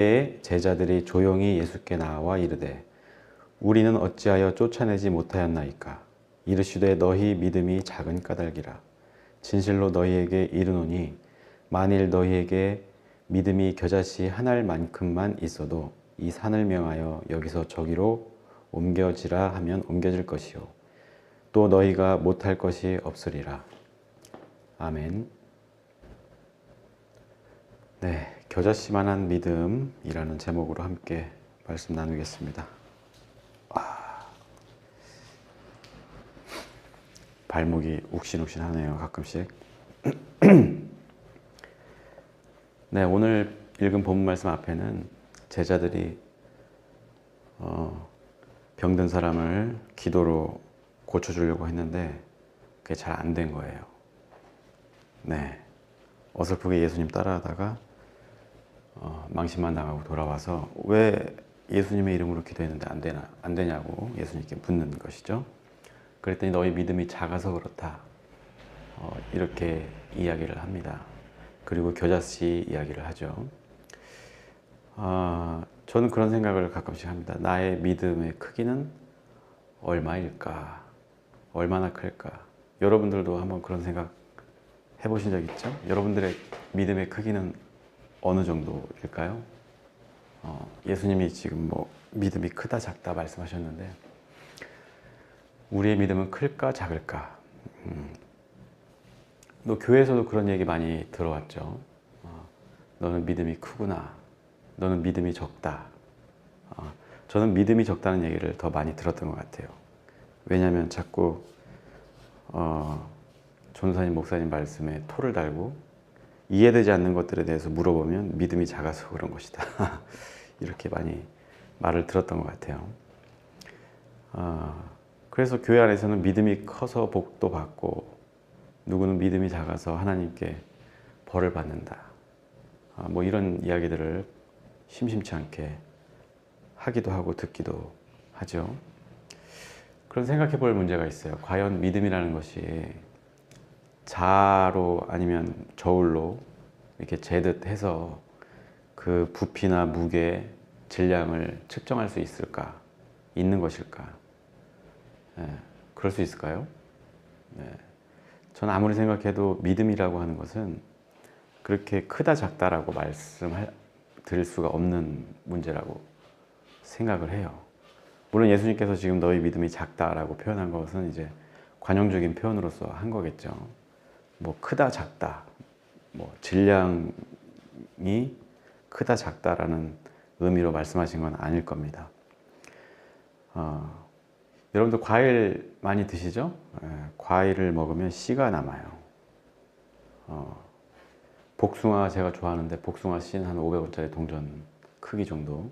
때에 제자들이 조용히 예수께 나와 이르되 우리는 어찌하여 쫓아내지 못하였나이까. 이르시되 너희 믿음이 작은 까닭이라. 진실로 너희에게 이르노니 만일 너희에게 믿음이 겨자씨 한 알만큼만 있어도 이 산을 명하여 여기서 저기로 옮겨지라 하면 옮겨질 것이요 또 너희가 못할 것이 없으리라. 아멘. 네, 겨자씨만한 믿음이라는 제목으로 함께 말씀 나누겠습니다. 발목이 욱신욱신하네요, 가끔씩. 네, 오늘 읽은 본문 말씀 앞에는 제자들이 병든 사람을 기도로 고쳐주려고 했는데 그게 잘 안 된 거예요. 네, 어설프게 예수님 따라하다가 망신만 당하고 돌아와서 왜 예수님의 이름으로 기도했는데 안 되냐고 예수님께 묻는 것이죠. 그랬더니 너희 믿음이 작아서 그렇다. 이렇게 이야기를 합니다. 그리고 겨자씨 이야기를 하죠. 저는 그런 생각을 가끔씩 합니다. 나의 믿음의 크기는 얼마일까? 얼마나 클까? 여러분들도 한번 그런 생각 해보신 적 있죠? 여러분들의 믿음의 크기는 어느 정도일까요? 예수님이 지금 뭐 믿음이 크다 작다 말씀하셨는데 우리의 믿음은 클까 작을까? 또 교회에서도 그런 얘기 많이 들어왔죠. 너는 믿음이 크구나. 너는 믿음이 적다. 저는 믿음이 적다는 얘기를 더 많이 들었던 것 같아요. 왜냐하면 자꾸 전도사님, 목사님 말씀에 토를 달고 이해되지 않는 것들에 대해서 물어보면 믿음이 작아서 그런 것이다. 이렇게 많이 말을 들었던 것 같아요. 그래서 교회 안에서는 믿음이 커서 복도 받고 누구는 믿음이 작아서 하나님께 벌을 받는다. 뭐 이런 이야기들을 심심치 않게 하기도 하고 듣기도 하죠. 그런 생각해 볼 문제가 있어요. 과연 믿음이라는 것이 자로 아니면 저울로 이렇게 재듯 해서 그 부피나 무게, 질량을 측정할 수 있을까? 있는 것일까? 네, 그럴 수 있을까요? 네. 저는 아무리 생각해도 믿음이라고 하는 것은 그렇게 크다 작다라고 드릴 수가 없는 문제라고 생각을 해요. 물론 예수님께서 지금 너희 믿음이 작다라고 표현한 것은 이제 관용적인 표현으로서 한 거겠죠. 뭐 크다 작다, 뭐 질량이 크다 작다라는 의미로 말씀하신 건 아닐 겁니다. 여러분들 과일 많이 드시죠? 과일을 먹으면 씨가 남아요. 복숭아 제가 좋아하는데 복숭아 씨는 한 500원짜리 동전 크기 정도.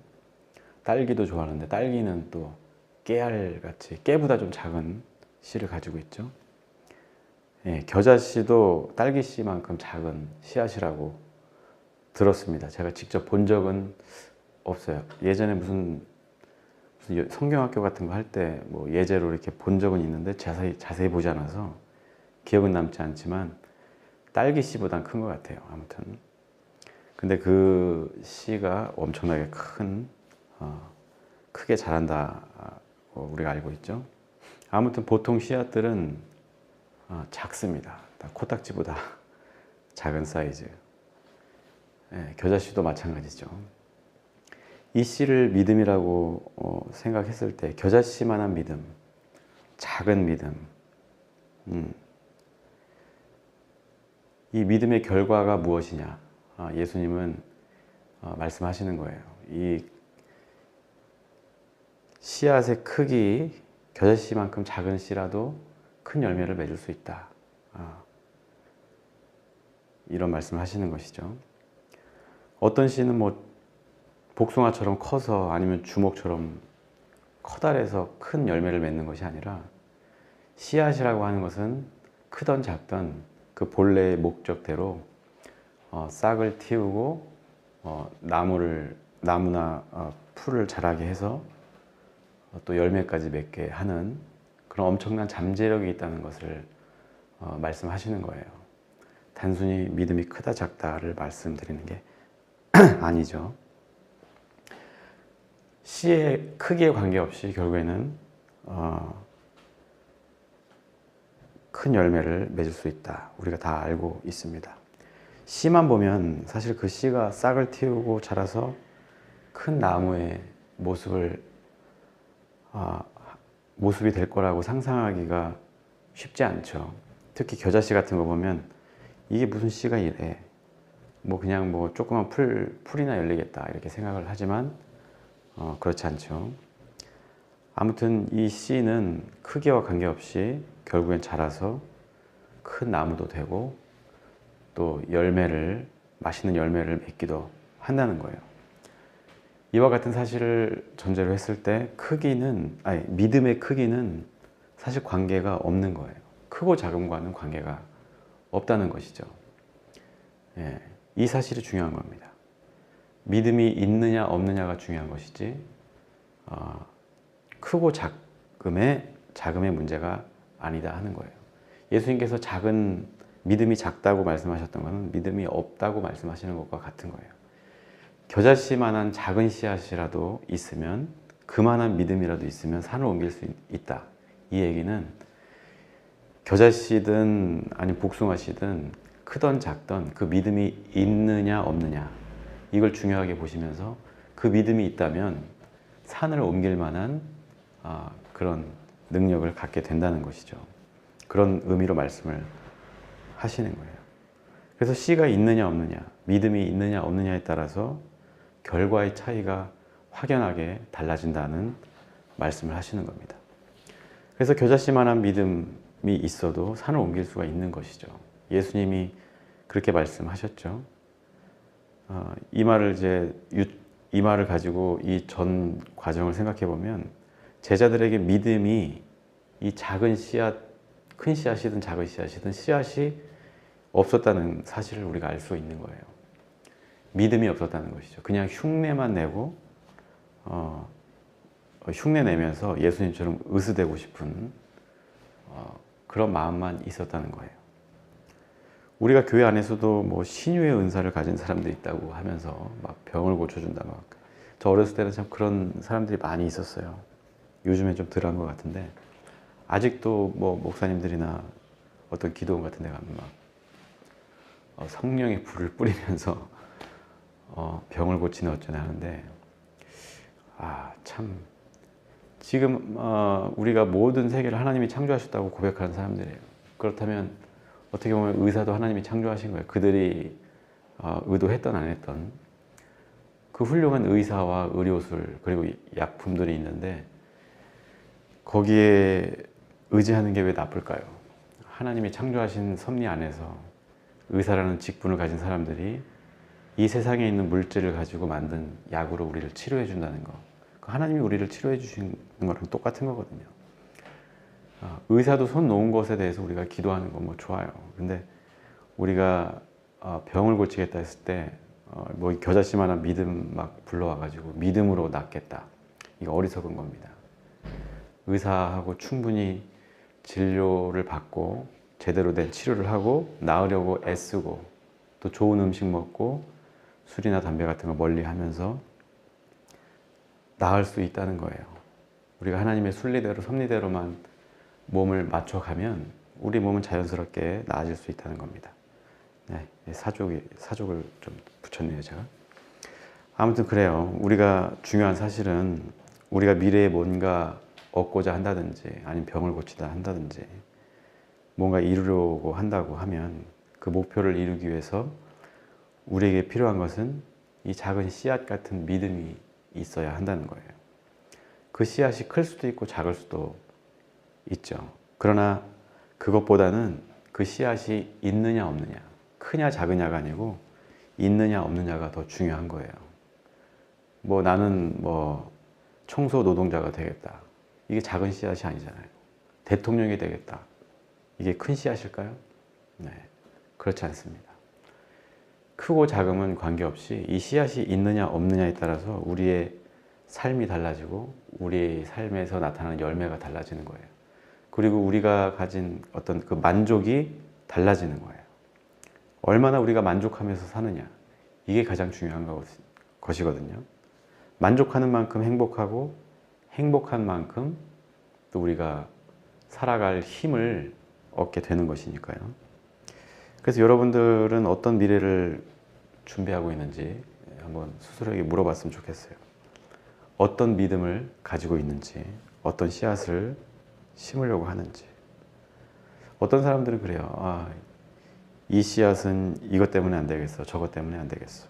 딸기도 좋아하는데 딸기는 또 깨알같이 깨보다 좀 작은 씨를 가지고 있죠. 겨자씨도 딸기씨만큼 작은 씨앗이라고 들었습니다. 제가 직접 본 적은 없어요. 예전에 무슨 성경학교 같은 거 할 때 뭐 예제로 이렇게 본 적은 있는데 자세히 보지 않아서 기억은 남지 않지만 딸기 씨보단 큰 것 같아요. 아무튼 근데 그 씨가 엄청나게 크게 자란다 우리가 알고 있죠. 아무튼 보통 씨앗들은 작습니다. 코딱지보다 작은 사이즈. 겨자씨도 마찬가지죠. 이 씨를 믿음이라고 생각했을 때 겨자씨만한 믿음, 작은 믿음, 이 믿음의 결과가 무엇이냐? 예수님은 말씀하시는 거예요. 이 씨앗의 크기, 겨자씨만큼 작은 씨라도 큰 열매를 맺을 수 있다. 이런 말씀을 하시는 것이죠. 어떤 씨는 뭐 복숭아처럼 커서 아니면 주먹처럼 커다래서 큰 열매를 맺는 것이 아니라 씨앗이라고 하는 것은 크던 작던 그 본래의 목적대로 싹을 틔우고 나무나 풀을 자라게 해서 또 열매까지 맺게 하는 그런 엄청난 잠재력이 있다는 것을 말씀하시는 거예요. 단순히 믿음이 크다 작다를 말씀드리는 게 아니죠. 씨의 크기에 관계없이 결국에는 큰 열매를 맺을 수 있다. 우리가 다 알고 있습니다. 씨만 보면 사실 그 씨가 싹을 틔우고 자라서 큰 나무의 모습이 될 거라고 상상하기가 쉽지 않죠. 특히 겨자씨 같은 거 보면 이게 무슨 씨가 이래. 뭐 그냥 뭐 조그만 풀이나 열리겠다 이렇게 생각을 하지만 그렇지 않죠. 아무튼 이 씨는 크기와 관계없이 결국엔 자라서 큰 나무도 되고 또 맛있는 열매를 맺기도 한다는 거예요. 이와 같은 사실을 전제로 했을 때 믿음의 크기는 사실 관계가 없는 거예요. 크고 작음과는 관계가 없다는 것이죠. 예, 이 사실이 중요한 겁니다. 믿음이 있느냐 없느냐가 중요한 것이지 크고 작음의 문제가 아니다 하는 거예요. 예수님께서 믿음이 작다고 말씀하셨던 것은 믿음이 없다고 말씀하시는 것과 같은 거예요. 겨자씨만한 작은 씨앗이라도 있으면, 그만한 믿음이라도 있으면 산을 옮길 수 있다. 이 얘기는 겨자씨든 아니면 복숭아씨든 크던 작던 그 믿음이 있느냐 없느냐, 이걸 중요하게 보시면서 그 믿음이 있다면 산을 옮길 만한 그런 능력을 갖게 된다는 것이죠. 그런 의미로 말씀을 하시는 거예요. 그래서 씨가 있느냐 없느냐, 믿음이 있느냐 없느냐에 따라서 결과의 차이가 확연하게 달라진다는 말씀을 하시는 겁니다. 그래서 겨자씨만한 믿음이 있어도 산을 옮길 수가 있는 것이죠. 예수님이 그렇게 말씀하셨죠. 이 말을 가지고 이 전 과정을 생각해 보면 제자들에게 믿음이 이 작은 씨앗, 큰 씨앗이든 작은 씨앗이든 씨앗이 없었다는 사실을 우리가 알 수 있는 거예요. 믿음이 없었다는 것이죠. 그냥 흉내만 내고 흉내 내면서 예수님처럼 으스대고 싶은 그런 마음만 있었다는 거예요. 우리가 교회 안에서도 뭐 신유의 은사를 가진 사람들이 있다고 하면서 막 병을 고쳐준다 저 어렸을 때는 참 그런 사람들이 많이 있었어요. 요즘엔 좀 덜한 것 같은데 아직도 뭐 목사님들이나 어떤 기도원 같은 데 가면 막 성령의 불을 뿌리면서 병을 고치는 어쩌나 하는데 참 지금 우리가 모든 세계를 하나님이 창조하셨다고 고백하는 사람들이에요. 그렇다면 어떻게 보면 의사도 하나님이 창조하신 거예요. 그들이 의도했던 안 했던 그 훌륭한 의사와 의료술 그리고 약품들이 있는데 거기에 의지하는 게 왜 나쁠까요? 하나님이 창조하신 섭리 안에서 의사라는 직분을 가진 사람들이 이 세상에 있는 물질을 가지고 만든 약으로 우리를 치료해 준다는 거, 하나님이 우리를 치료해 주시는 거랑 똑같은 거거든요. 의사도 손 놓은 것에 대해서 우리가 기도하는 건 뭐 좋아요. 근데 우리가 병을 고치겠다 했을 때 뭐 겨자씨만한 믿음 막 불러와가지고 믿음으로 낫겠다, 이거 어리석은 겁니다. 의사하고 충분히 진료를 받고 제대로 된 치료를 하고 나으려고 애쓰고 또 좋은 음식 먹고 술이나 담배 같은 거 멀리 하면서 나을 수 있다는 거예요. 우리가 하나님의 순리대로 섭리대로만 몸을 맞춰가면 우리 몸은 자연스럽게 나아질 수 있다는 겁니다. 네, 사족을 좀 붙였네요, 제가. 아무튼 그래요. 우리가 중요한 사실은 우리가 미래에 뭔가 얻고자 한다든지 아니면 병을 고치다 한다든지 뭔가 이루려고 한다고 하면 그 목표를 이루기 위해서 우리에게 필요한 것은 이 작은 씨앗 같은 믿음이 있어야 한다는 거예요. 그 씨앗이 클 수도 있고 작을 수도 있죠. 그러나 그것보다는 그 씨앗이 있느냐 없느냐, 크냐 작으냐가 아니고 있느냐 없느냐가 더 중요한 거예요. 뭐 나는 뭐 청소 노동자가 되겠다, 이게 작은 씨앗이 아니잖아요. 대통령이 되겠다, 이게 큰 씨앗일까요? 네, 그렇지 않습니다. 크고 작음은 관계없이 이 씨앗이 있느냐 없느냐에 따라서 우리의 삶이 달라지고 우리의 삶에서 나타나는 열매가 달라지는 거예요. 그리고 우리가 가진 어떤 그 만족이 달라지는 거예요. 얼마나 우리가 만족하면서 사느냐, 이게 가장 중요한 것이거든요. 만족하는 만큼 행복하고 행복한 만큼 또 우리가 살아갈 힘을 얻게 되는 것이니까요. 그래서 여러분들은 어떤 미래를 준비하고 있는지 한번 스스로에게 물어봤으면 좋겠어요. 어떤 믿음을 가지고 있는지, 어떤 씨앗을 심으려고 하는지. 어떤 사람들은 그래요. 아, 이 씨앗은 이것 때문에 안 되겠어, 저것 때문에 안 되겠어.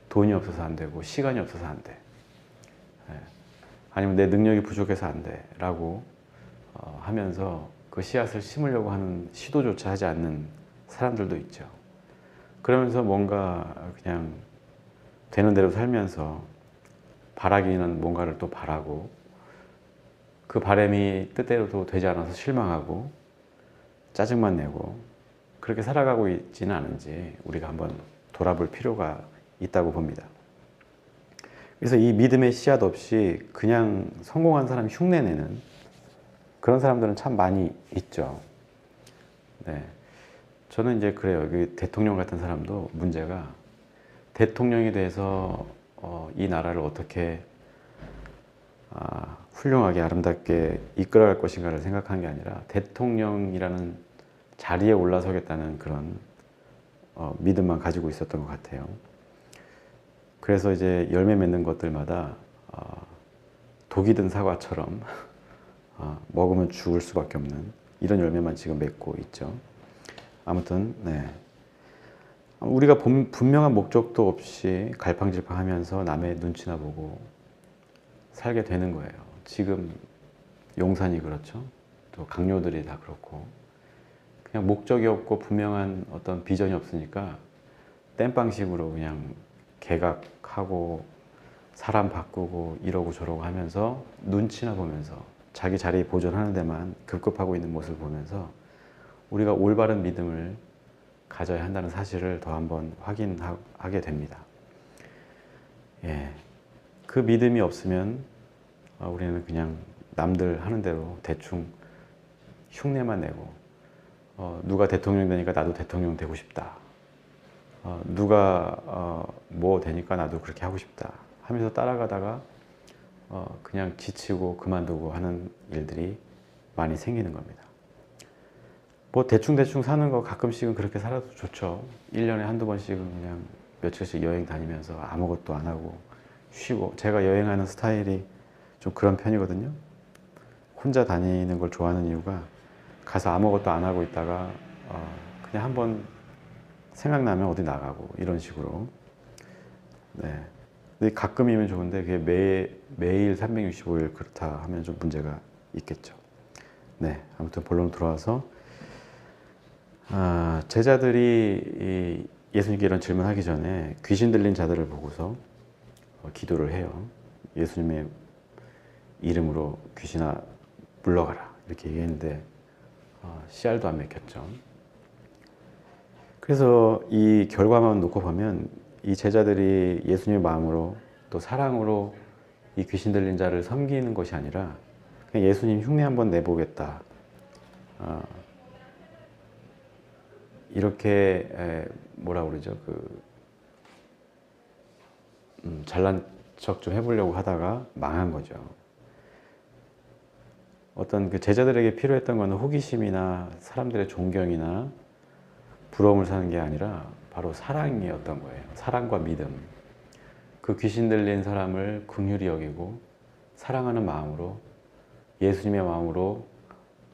돈이 없어서 안 되고 시간이 없어서 안 돼. 아니면 내 능력이 부족해서 안 돼 라고 하면서 그 씨앗을 심으려고 하는 시도조차 하지 않는 사람들도 있죠. 그러면서 뭔가 그냥 되는 대로 살면서 바라기는 뭔가를 또 바라고 그 바람이 뜻대로도 되지 않아서 실망하고 짜증만 내고 그렇게 살아가고 있지는 않은지 우리가 한번 돌아볼 필요가 있다고 봅니다. 그래서 이 믿음의 씨앗 없이 그냥 성공한 사람 흉내내는 그런 사람들은 참 많이 있죠. 네. 저는 이제 그래요. 그 대통령 같은 사람도 문제가 대통령이 돼서 이 나라를 어떻게 훌륭하게 아름답게 이끌어갈 것인가를 생각한 게 아니라 대통령이라는 자리에 올라서겠다는 그런 믿음만 가지고 있었던 것 같아요. 그래서 이제 열매 맺는 것들마다 독이 든 사과처럼 먹으면 죽을 수밖에 없는 이런 열매만 지금 맺고 있죠. 아무튼 네. 우리가 분명한 목적도 없이 갈팡질팡하면서 남의 눈치나 보고 살게 되는 거예요. 지금 용산이 그렇죠. 또 강요들이 다 그렇고 그냥 목적이 없고 분명한 어떤 비전이 없으니까 땜빵식으로 그냥 개각하고 사람 바꾸고 이러고 저러고 하면서 눈치나 보면서 자기 자리 보존하는 데만 급급하고 있는 모습을 보면서 우리가 올바른 믿음을 가져야 한다는 사실을 더 한번 확인하게 됩니다. 예, 그 믿음이 없으면 우리는 그냥 남들 하는 대로 대충 흉내만 내고 누가 대통령 되니까 나도 대통령 되고 싶다. 누가 뭐 되니까 나도 그렇게 하고 싶다 하면서 따라가다가 그냥 지치고 그만두고 하는 일들이 많이 생기는 겁니다. 뭐 대충대충 사는 거 가끔씩은 그렇게 살아도 좋죠. 1년에 한두 번씩은 그냥 며칠씩 여행 다니면서 아무것도 안 하고 쉬고 제가 여행하는 스타일이 좀 그런 편이거든요. 혼자 다니는 걸 좋아하는 이유가 가서 아무것도 안 하고 있다가 그냥 한번 생각나면 어디 나가고 이런 식으로. 네. 근데 가끔이면 좋은데 그게 매일 365일 그렇다 하면 좀 문제가 있겠죠. 네. 아무튼 본론 들어와서 제자들이 예수님께 이런 질문하기 전에 귀신 들린 자들을 보고서 기도를 해요. 예수님의 이름으로 귀신아 물러가라 이렇게 얘기했는데 씨알도 안 먹혔죠. 그래서 이 결과만 놓고 보면 이 제자들이 예수님의 마음으로 또 사랑으로 이 귀신 들린 자를 섬기는 것이 아니라 그냥 예수님 흉내 한번 내보겠다. 이렇게 뭐라 그러죠? 잘난 척 좀 해보려고 하다가 망한 거죠. 어떤 그 제자들에게 필요했던 것은 호기심이나 사람들의 존경이나 부러움을 사는 게 아니라 바로 사랑이었던 거예요. 사랑과 믿음. 그 귀신 들린 사람을 긍휼히 여기고 사랑하는 마음으로 예수님의 마음으로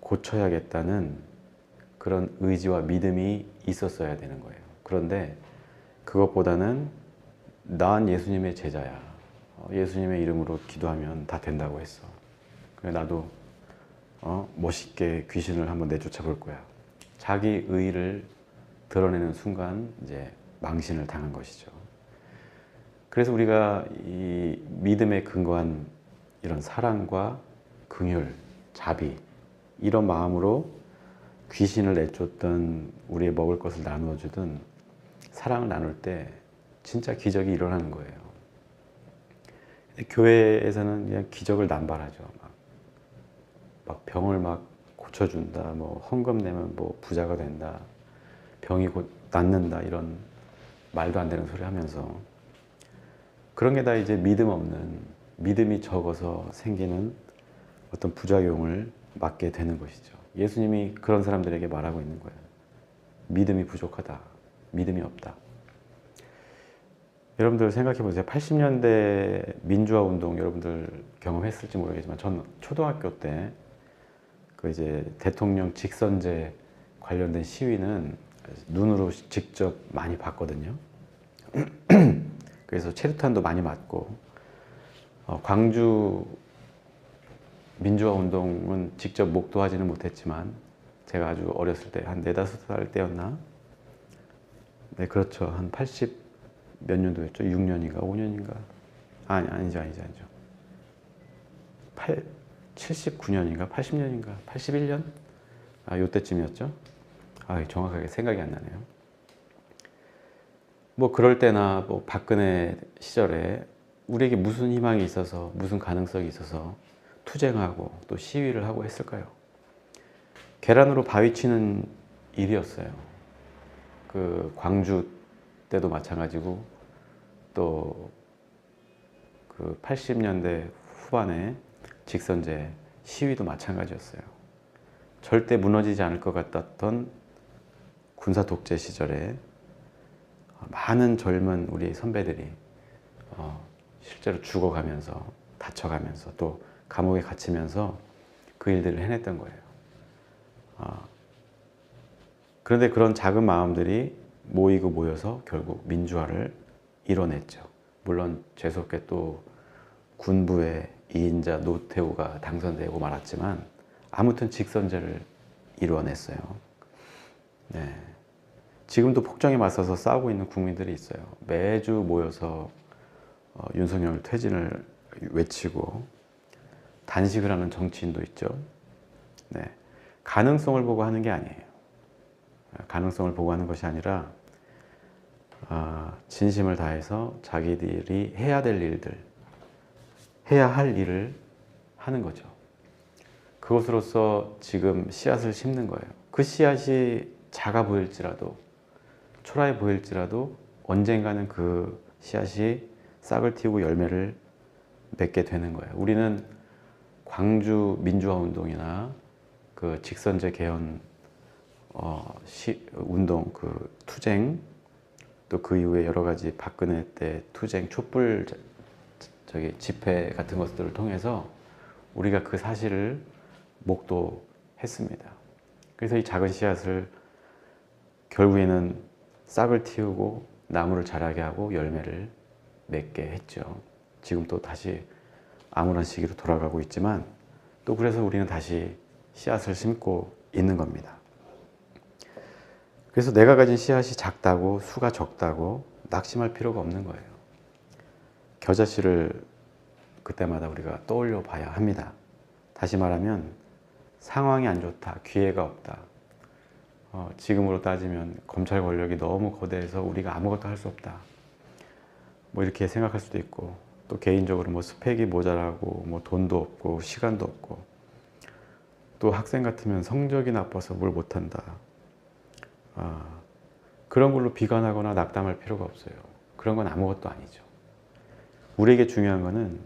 고쳐야겠다는 그런 의지와 믿음이 있었어야 되는 거예요. 그런데 그것보다는 난 예수님의 제자야. 예수님의 이름으로 기도하면 다 된다고 했어. 그래 나도 멋있게 귀신을 한번 내쫓아 볼 거야. 자기 의의를 드러내는 순간 이제 망신을 당한 것이죠. 그래서 우리가 이 믿음에 근거한 이런 사랑과 긍휼, 자비 이런 마음으로 귀신을 내쫓던 우리의 먹을 것을 나누어 주든 사랑을 나눌 때 진짜 기적이 일어나는 거예요. 교회에서는 그냥 기적을 남발하죠. 막 병을 막 고쳐준다, 뭐 헌금 내면 뭐 부자가 된다, 병이 곧 낫는다 이런 말도 안 되는 소리 하면서 그런 게 다 이제 믿음 없는, 믿음이 적어서 생기는 어떤 부작용을 맞게 되는 것이죠. 예수님이 그런 사람들에게 말하고 있는 거예요. 믿음이 부족하다. 믿음이 없다. 여러분들 생각해 보세요. 80년대 민주화 운동 여러분들 경험했을지 모르겠지만 전 초등학교 때 그 이제 대통령 직선제 관련된 시위는 눈으로 직접 많이 봤거든요. 그래서 체류탄도 많이 맞고 광주 민주화 운동은 직접 목도하지는 못했지만 제가 아주 어렸을 때 한 4, 5살 때였나? 네, 그렇죠. 한 80 몇 년도였죠? 6년인가 5년인가? 아니죠. 79년인가 80년인가 81년? 요때쯤이었죠. 정확하게 생각이 안 나네요. 뭐 그럴 때나 뭐 박근혜 시절에 우리에게 무슨 희망이 있어서, 무슨 가능성이 있어서 투쟁하고 또 시위를 하고 했을까요? 계란으로 바위 치는 일이었어요. 그 광주 때도 마찬가지고 또 그 80년대 후반에 직선제 시위도 마찬가지였어요. 절대 무너지지 않을 것 같았던 군사 독재 시절에 많은 젊은 우리 선배들이 실제로 죽어가면서 다쳐가면서 또 감옥에 갇히면서 그 일들을 해냈던 거예요. 그런데 그런 작은 마음들이 모이고 모여서 결국 민주화를 이뤄냈죠. 물론 재수없게 또 군부의 2인자 노태우가 당선되고 말았지만 아무튼 직선제를 이루어냈어요. 네. 지금도 폭정에 맞서서 싸우고 있는 국민들이 있어요. 매주 모여서 윤석열 퇴진을 외치고 단식을 하는 정치인도 있죠. 네. 가능성을 보고 하는 게 아니에요. 가능성을 보고 하는 것이 아니라 진심을 다해서 자기들이 해야 될 일들, 해야 할 일을 하는 거죠. 그것으로서 지금 씨앗을 심는 거예요. 그 씨앗이 작아 보일지라도, 초라해 보일지라도 언젠가는 그 씨앗이 싹을 틔우고 열매를 맺게 되는 거예요. 우리는 광주 민주화 운동이나 그 직선제 개헌 운동, 그 투쟁, 또 그 이후에 여러 가지 박근혜 때 투쟁, 촛불 집회 같은 것들을 통해서 우리가 그 사실을 목도했습니다. 그래서 이 작은 씨앗을 결국에는 싹을 틔우고 나무를 자라게 하고 열매를 맺게 했죠. 지금 또 다시 암울한 시기로 돌아가고 있지만 또 그래서 우리는 다시 씨앗을 심고 있는 겁니다. 그래서 내가 가진 씨앗이 작다고 수가 적다고 낙심할 필요가 없는 거예요. 겨자씨를 그때마다 우리가 떠올려 봐야 합니다. 다시 말하면 상황이 안 좋다, 기회가 없다. 지금으로 따지면 검찰 권력이 너무 거대해서 우리가 아무것도 할 수 없다. 뭐 이렇게 생각할 수도 있고 또 개인적으로 뭐 스펙이 모자라고 뭐 돈도 없고 시간도 없고 또 학생 같으면 성적이 나빠서 뭘 못한다. 그런 걸로 비관하거나 낙담할 필요가 없어요. 그런 건 아무것도 아니죠. 우리에게 중요한 거는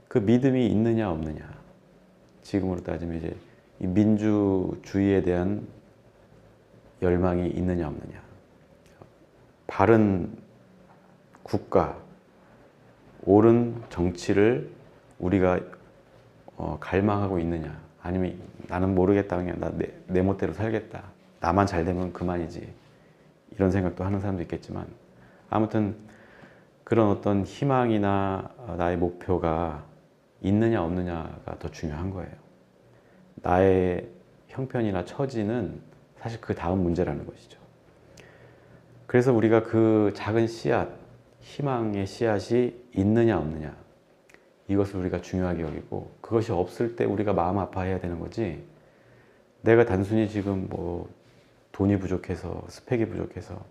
그 믿음이 있느냐 없느냐. 지금으로 따지면 이제 이 민주주의에 대한 열망이 있느냐 없느냐. 바른 국가, 옳은 정치를 우리가 갈망하고 있느냐. 아니면 나는 모르겠다. 그냥 내 멋대로 살겠다. 나만 잘 되면 그만이지. 이런 생각도 하는 사람도 있겠지만 아무튼 그런 어떤 희망이나 나의 목표가 있느냐 없느냐가 더 중요한 거예요. 나의 형편이나 처지는 사실 그 다음 문제라는 것이죠. 그래서 우리가 그 작은 씨앗, 희망의 씨앗이 있느냐 없느냐 이것을 우리가 중요하게 여기고 그것이 없을 때 우리가 마음 아파해야 되는 거지 내가 단순히 지금 뭐 돈이 부족해서 스펙이 부족해서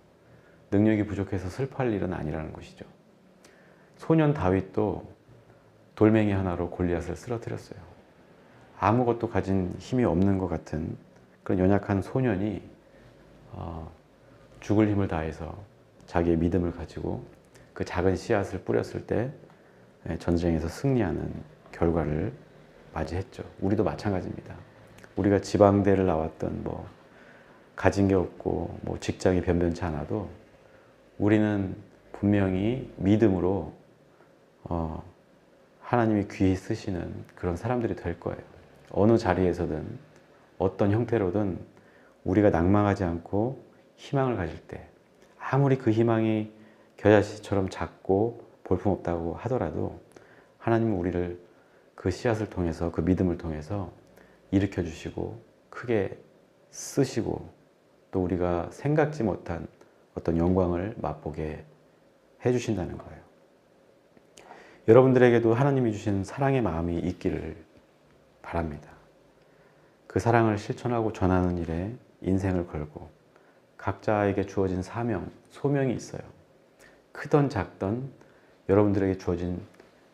능력이 부족해서 슬퍼할 일은 아니라는 것이죠. 소년 다윗도 돌멩이 하나로 골리앗을 쓰러뜨렸어요. 아무것도 가진 힘이 없는 것 같은 그런 연약한 소년이 죽을 힘을 다해서 자기의 믿음을 가지고 그 작은 씨앗을 뿌렸을 때 전쟁에서 승리하는 결과를 맞이했죠. 우리도 마찬가지입니다. 우리가 지방대를 나왔던 가진 게 없고 직장이 변변치 않아도 우리는 분명히 믿음으로 하나님이 귀히 쓰시는 그런 사람들이 될 거예요. 어느 자리에서든 어떤 형태로든 우리가 낭망하지 않고 희망을 가질 때, 아무리 그 희망이 겨자씨처럼 작고 볼품없다고 하더라도 하나님은 우리를 그 씨앗을 통해서, 그 믿음을 통해서 일으켜 주시고 크게 쓰시고 또 우리가 생각지 못한 어떤 영광을 맛보게 해주신다는 거예요. 여러분들에게도 하나님이 주신 사랑의 마음이 있기를 바랍니다. 그 사랑을 실천하고 전하는 일에 인생을 걸고 각자에게 주어진 사명, 소명이 있어요. 크던 작던 여러분들에게 주어진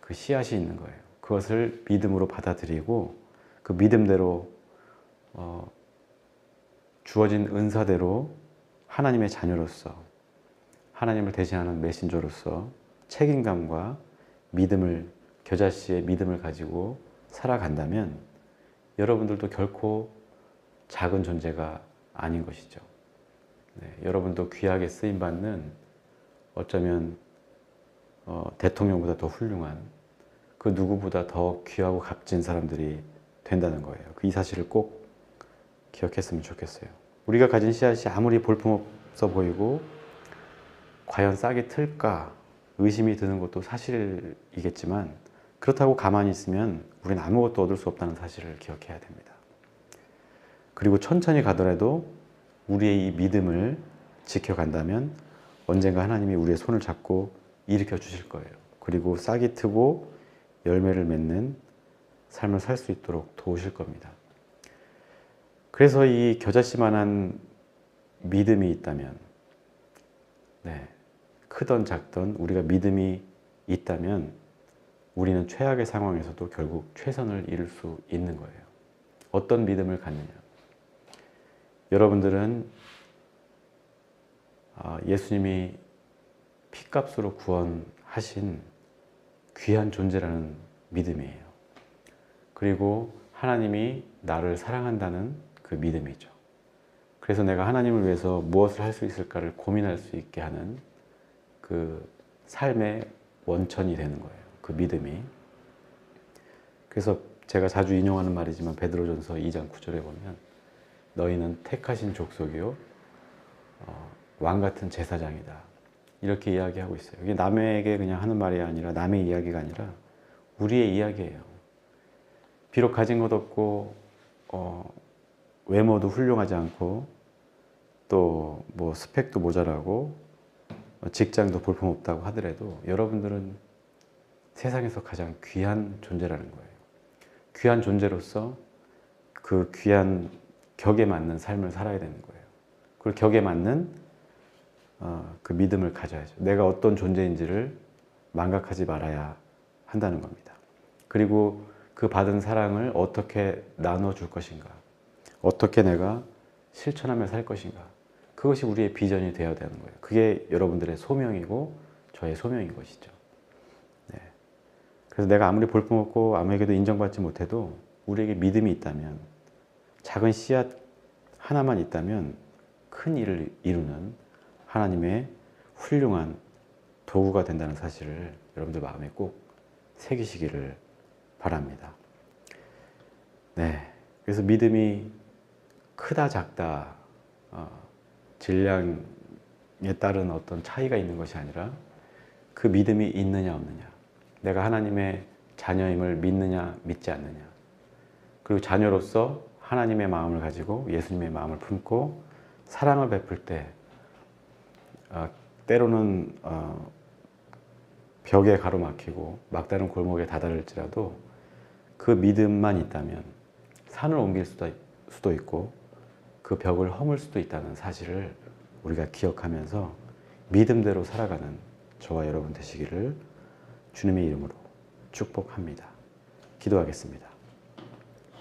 그 씨앗이 있는 거예요. 그것을 믿음으로 받아들이고 그 믿음대로 주어진 은사대로 하나님의 자녀로서, 하나님을 대신하는 메신저로서 책임감과 믿음을, 겨자씨의 믿음을 가지고 살아간다면 여러분들도 결코 작은 존재가 아닌 것이죠. 여러분도 귀하게 쓰임받는, 어쩌면 대통령보다 더 훌륭한, 그 누구보다 더 귀하고 값진 사람들이 된다는 거예요. 이 사실을 꼭 기억했으면 좋겠어요. 우리가 가진 씨앗이 아무리 볼품없어 보이고 과연 싹이 틀까 의심이 드는 것도 사실이겠지만, 그렇다고 가만히 있으면 우리는 아무것도 얻을 수 없다는 사실을 기억해야 됩니다. 그리고 천천히 가더라도 우리의 이 믿음을 지켜간다면 언젠가 하나님이 우리의 손을 잡고 일으켜 주실 거예요. 그리고 싹이 트고 열매를 맺는 삶을 살 수 있도록 도우실 겁니다. 그래서 이 겨자씨만한 믿음이 있다면, 크던 작던 우리가 믿음이 있다면 우리는 최악의 상황에서도 결국 최선을 이룰 수 있는 거예요. 어떤 믿음을 갖느냐? 여러분들은 예수님이 피값으로 구원하신 귀한 존재라는 믿음이에요. 그리고 하나님이 나를 사랑한다는 그 믿음이죠. 그래서 내가 하나님을 위해서 무엇을 할 수 있을까를 고민할 수 있게 하는 그 삶의 원천이 되는 거예요. 그 믿음이. 그래서 제가 자주 인용하는 말이지만 베드로전서 2장 9절에 보면 너희는 택하신 족속이요 왕같은 제사장이다. 이렇게 이야기하고 있어요. 이게 남에게 그냥 하는 말이 아니라, 남의 이야기가 아니라 우리의 이야기예요. 비록 가진 것 없고 외모도 훌륭하지 않고 또 스펙도 모자라고 직장도 볼품없다고 하더라도 여러분들은 세상에서 가장 귀한 존재라는 거예요. 귀한 존재로서 그 귀한 격에 맞는 삶을 살아야 되는 거예요. 그리고 격에 맞는 그 믿음을 가져야죠. 내가 어떤 존재인지를 망각하지 말아야 한다는 겁니다. 그리고 그 받은 사랑을 어떻게 나눠줄 것인가, 어떻게 내가 실천하며 살 것인가, 그것이 우리의 비전이 되어야 되는 거예요. 그게 여러분들의 소명이고 저의 소명인 것이죠. 그래서 내가 아무리 볼품없고 아무에게도 인정받지 못해도 우리에게 믿음이 있다면, 작은 씨앗 하나만 있다면 큰 일을 이루는 하나님의 훌륭한 도구가 된다는 사실을 여러분들 마음에 꼭 새기시기를 바랍니다. 그래서 믿음이 크다 작다 질량에 따른 어떤 차이가 있는 것이 아니라 그 믿음이 있느냐 없느냐, 내가 하나님의 자녀임을 믿느냐 믿지 않느냐, 그리고 자녀로서 하나님의 마음을 가지고 예수님의 마음을 품고 사랑을 베풀 때 때로는 벽에 가로막히고 막다른 골목에 다다를지라도 그 믿음만 있다면 산을 옮길 수도 있고 그 벽을 허물 수도 있다는 사실을 우리가 기억하면서 믿음대로 살아가는 저와 여러분 되시기를 주님의 이름으로 축복합니다. 기도하겠습니다.